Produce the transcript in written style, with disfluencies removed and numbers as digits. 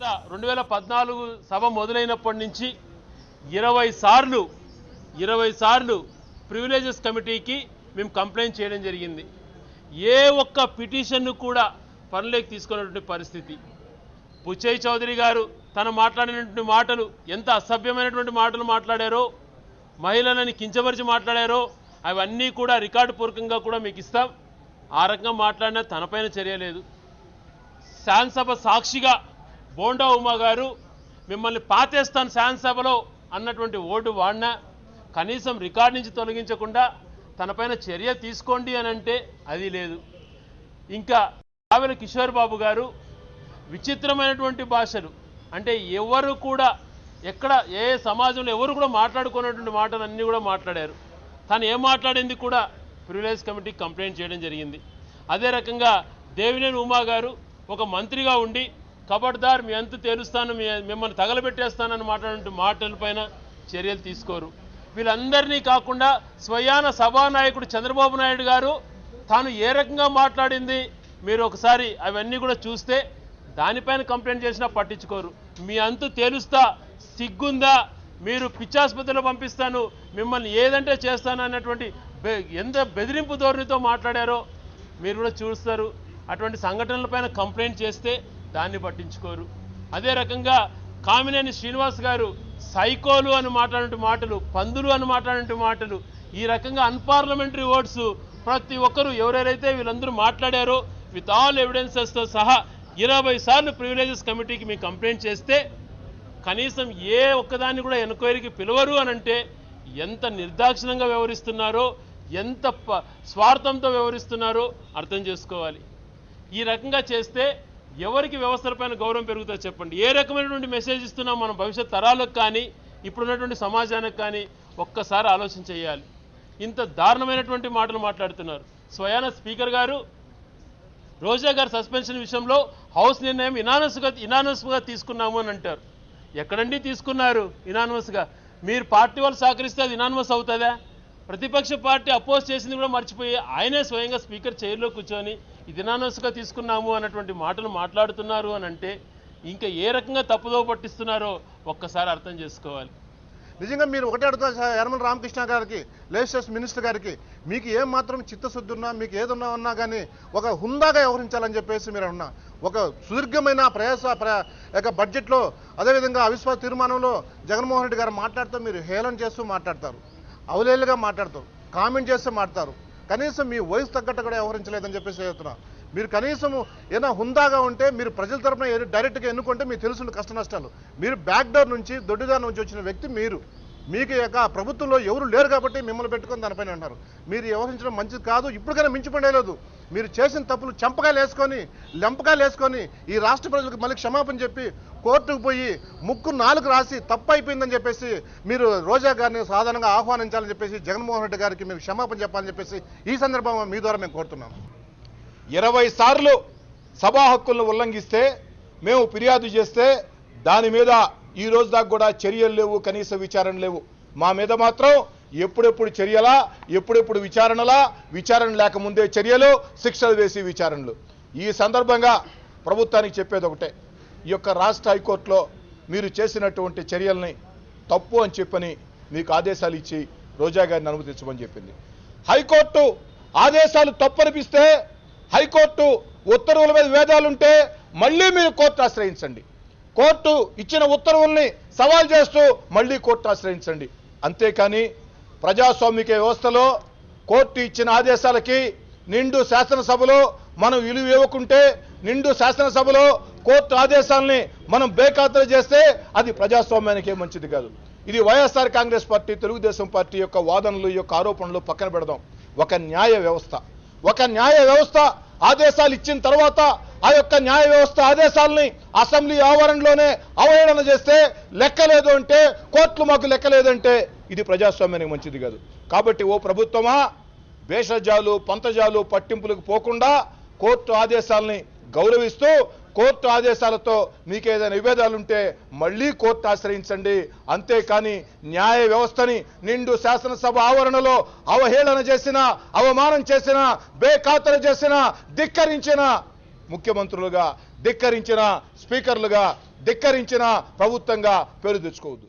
2014 సభ మొదలైనప్పటి నుంచి 20 సార్లు ప్రివిలేజెస్ కమిటీకి మేము కంప్లైంట్ చేయడం జరిగింది. ఏ ఒక్క పిటిషన్ను కూడా పనిలోకి తీసుకున్నటువంటి పరిస్థితి. బుచ్చయ్య చౌదరి గారు తను మాట్లాడినటువంటి మాటలు ఎంత అసభ్యమైనటువంటి మాటలు మాట్లాడారో, మహిళలని కించపరిచి మాట్లాడారో అవన్నీ కూడా రికార్డు పూర్వకంగా కూడా మీకు ఇస్తాం. ఆ రకంగా మాట్లాడినా తనపైన చర్య లేదు. శాసనసభ సాక్షిగా బోండా ఉమా గారు మిమ్మల్ని పాతేస్తాను శాసనసభలో అన్నటువంటి ఓటు వాడినా కనీసం రికార్డు నుంచి తొలగించకుండా తనపైన చర్య తీసుకోండి అని అంటే అది లేదు. ఇంకా రావెల కిషోర్ బాబు గారు విచిత్రమైనటువంటి భాషలు, అంటే ఎవరు కూడా ఎక్కడ ఏ సమాజంలో ఎవరు కూడా మాట్లాడుకున్నటువంటి మాటలు అన్నీ కూడా మాట్లాడారు. తను ఏం మాట్లాడింది కూడా ప్రివిలేజ్ కమిటీకి కంప్లైంట్ చేయడం జరిగింది. అదే రకంగా దేవినేని ఉమా గారు ఒక మంత్రిగా ఉండి కబడ్దార్ మీ అంతు తేలుస్తాను, మిమ్మల్ని తగలబెట్టేస్తానని మాట్లాడే మాటలపైన చర్యలు తీసుకోరు. వీళ్ళందరినీ కాకుండా స్వయాన సభానాయకుడు చంద్రబాబు నాయుడు గారు తాను ఏ రకంగా మాట్లాడింది మీరు ఒకసారి అవన్నీ కూడా చూస్తే దానిపైన కంప్లైంట్ చేసినా పట్టించుకోరు. మీ అంతు తేలుస్తా, సిగ్గుందా, మీరు పిచ్చాసుపత్రిలో పంపిస్తాను, మిమ్మల్ని ఏదంటే చేస్తాను అన్నటువంటి ఎంత బెదిరింపు ధోరణితో మాట్లాడారో మీరు కూడా చూస్తారు. అటువంటి సంఘటనలపైన కంప్లైంట్ చేస్తే దాన్ని పట్టించుకోరు. అదే రకంగా కామినేని శ్రీనివాస్ గారు సైకోలు అని మాట్లాడే మాటలు, పందులు అని మాట్లాడే మాటలు, ఈ రకంగా అన్పార్లమెంటరీ వర్డ్స్ ప్రతి ఒక్కరు ఎవరెవరైతే వీళ్ళందరూ మాట్లాడారో విత్ ఆల్ ఎవిడెన్సెస్తో సహా 20 సార్లు ప్రివిలేజెస్ కమిటీకి మీకు కంప్లైంట్ చేస్తే కనీసం ఏ ఒక్కదాన్ని కూడా ఎంక్వైరీకి పిలవరు అని అంటే ఎంత నిర్దాక్షిణంగా వ్యవహరిస్తున్నారో, ఎంత స్వార్థంతో వ్యవహరిస్తున్నారో అర్థం చేసుకోవాలి. ఈ రకంగా చేస్తే ఎవరికి వ్యవస్థలపైన గౌరవం పెరుగుతుందో చెప్పండి. ఏ రకమైనటువంటి మెసేజ్ ఇస్తున్నాం మనం భవిష్యత్ తరాలకు కానీ ఇప్పుడున్నటువంటి సమాజానికి కానీ ఒక్కసారి ఆలోచన చేయాలి. ఇంత దారుణమైనటువంటి మాటలు మాట్లాడుతున్నారు. స్వయాన స్పీకర్ గారు రోజా గారు సస్పెన్షన్ విషయంలో హౌస్ నిర్ణయం ఇనానమస్గా తీసుకున్నాము అని అంటారు. ఎక్కడండి తీసుకున్నారు ఇనానమస్గా? మీరు పార్టీ వాళ్ళు సహకరిస్తే అది ఇనానమస్ అవుతుందా? ప్రతిపక్ష పార్టీ అపోజ్ చేసింది కూడా మర్చిపోయి ఆయనే స్వయంగా స్పీకర్ చైర్లో కూర్చొని ఇది ఇనానమస్గా తీసుకున్నాము అన్నటువంటి మాటలు మాట్లాడుతున్నారు అని అంటే ఇంకా ఏ రకంగా తప్పుదో పట్టిస్తున్నారో ఒక్కసారి అర్థం చేసుకోవాలి. నిజంగా మీరు ఒకటే అడుగుతా యనమల రామకృష్ణ గారికి, లెజిస్లేషన్ మినిస్టర్ గారికి, మీకు ఏం మాత్రం చిత్తశుద్ధి ఉన్నా, మీకు ఏదున్నా ఉన్నా కానీ ఒక హుందాగా వ్యవహరించాలని చెప్పేసి మీరు ఉన్నా ఒక సుదీర్ఘమైన బడ్జెట్లో అదేవిధంగా అవిశ్వాస తీర్మానంలో జగన్మోహన్ రెడ్డి గారు మాట్లాడుతూ మీరు హేళన చేస్తూ మాట్లాడతారు, అవలేలుగా మాట్లాడతారు, కామెంట్ చేస్తూ మాట్లాడతారు. కనీసం మీ వయసు తగ్గట్టు కూడా వ్యవహరించలేదని చెప్పేసి చెప్తున్నా. మీరు కనీసం ఏదైనా హుందాగా ఉంటే మీరు ప్రజల తరఫున డైరెక్ట్గా ఎన్నుకుంటే మీకు తెలుసున్న కష్ట నష్టాలు. మీరు బ్యాక్ డోర్ నుంచి దొడ్డిదారి నుంచి వచ్చిన వ్యక్తి మీరు. మీకు యొక్క ప్రభుత్వంలో ఎవరు లేరు కాబట్టి మిమ్మల్ని పెట్టుకొని దానిపైన అంటారు. మీరు వ్యవహరించడం మంచిది కాదు. ఇప్పటికైనా మించిపడేలేదు. మీరు చేసిన తప్పులు లెంపకాయలు వేసుకొని ఈ రాష్ట్ర ప్రజలకు మళ్ళీ క్షమాపణ చెప్పి కోర్టుకు పోయి ముక్కు 4 రాసి తప్పు అయిపోయిందని చెప్పేసి మీరు రోజా గారిని సాధారణంగా ఆహ్వానించాలని చెప్పేసి జగన్మోహన్ రెడ్డి గారికి మేము క్షమాపణ చెప్పాలని చెప్పేసి ఈ సందర్భంగా మీ ద్వారా మేము కోరుతున్నాము. 20 సార్లు సభా హక్కులను ఉల్లంఘిస్తే మేము ఫిర్యాదు చేస్తే దాని మీద ఈ రోజు దాకా కూడా చర్యలు లేవు, కనీస విచారణ లేవు. మా మీద మాత్రం ఎప్పుడెప్పుడు చర్యలా, ఎప్పుడెప్పుడు విచారణ లేకముందే చర్యలు, శిక్షలు వేసి విచారణలు. ఈ సందర్భంగా ప్రభుత్వానికి చెప్పేది ఒకటే, ఈ యొక్క రాష్ట్ర హైకోర్టులో మీరు చేసినటువంటి చర్యల్ని తప్పు అని చెప్పని మీకు ఆదేశాలు ఇచ్చి రోజా గారిని అనుమతించమని చెప్పింది. హైకోర్టు ఆదేశాలు తప్పనిపిస్తే, హైకోర్టు ఉత్తర్వుల మీద వేదాలుంటే మళ్ళీ మీరు కోర్టు ఆశ్రయించండి. కోర్టు ఇచ్చిన ఉత్తర్వుల్ని సవాల్ చేస్తూ మళ్ళీ కోర్టు ఆశ్రయించండి. అంతేకాని ప్రజాస్వామిక వ్యవస్థలో కోర్టు ఇచ్చిన ఆదేశాలకి నిండు శాసనసభలో మనం విలువ ఇవ్వకుంటే, నిండు శాసనసభలో కోర్టు ఆదేశాలని మనం బేఖాతరు చేస్తే అది ప్రజాస్వామ్యానికి మంచిది కాదు. ఇది వైఎస్ఆర్ కాంగ్రెస్ పార్టీ, తెలుగుదేశం పార్టీ యొక్క వాదనలు, యొక్క ఆరోపణలు పక్కన పెడదాం. ఒక న్యాయ వ్యవస్థ ఆదేశాలు ఇచ్చిన తర్వాత ఆ యొక్క న్యాయ వ్యవస్థ ఆదేశాలని అసెంబ్లీ ఆవరణలోనే అవహేళన చేస్తే, లెక్కలేదు అంటే, కోర్టులు మాకు లెక్కలేదంటే ఇది ప్రజాస్వామ్యానికి మంచిది కాదు. కాబట్టి ఓ ప్రభుత్వమా, భేషజాలు పంతజాలు పట్టింపులకు పోకుండా కోర్టు ఆదేశాలని గౌరవిస్తూ కోర్టు ఆదేశాలతో మీకు ఏదైనా విభేదాలుంటే మళ్ళీ కోర్టు ఆశ్రయించండి. అంతేకాని న్యాయ వ్యవస్థని నిండు శాసనసభ ఆవరణలో అవహేళన చేసిన, అవమానం చేసిన, బేఖాతరు చేసిన, ధిక్కరించిన ముఖ్యమంత్రులుగా, ధిక్కరించిన స్పీకర్లుగా ధిక్కరించిన ప్రభుత్వంగా పేరు తెచ్చుకోవద్దు.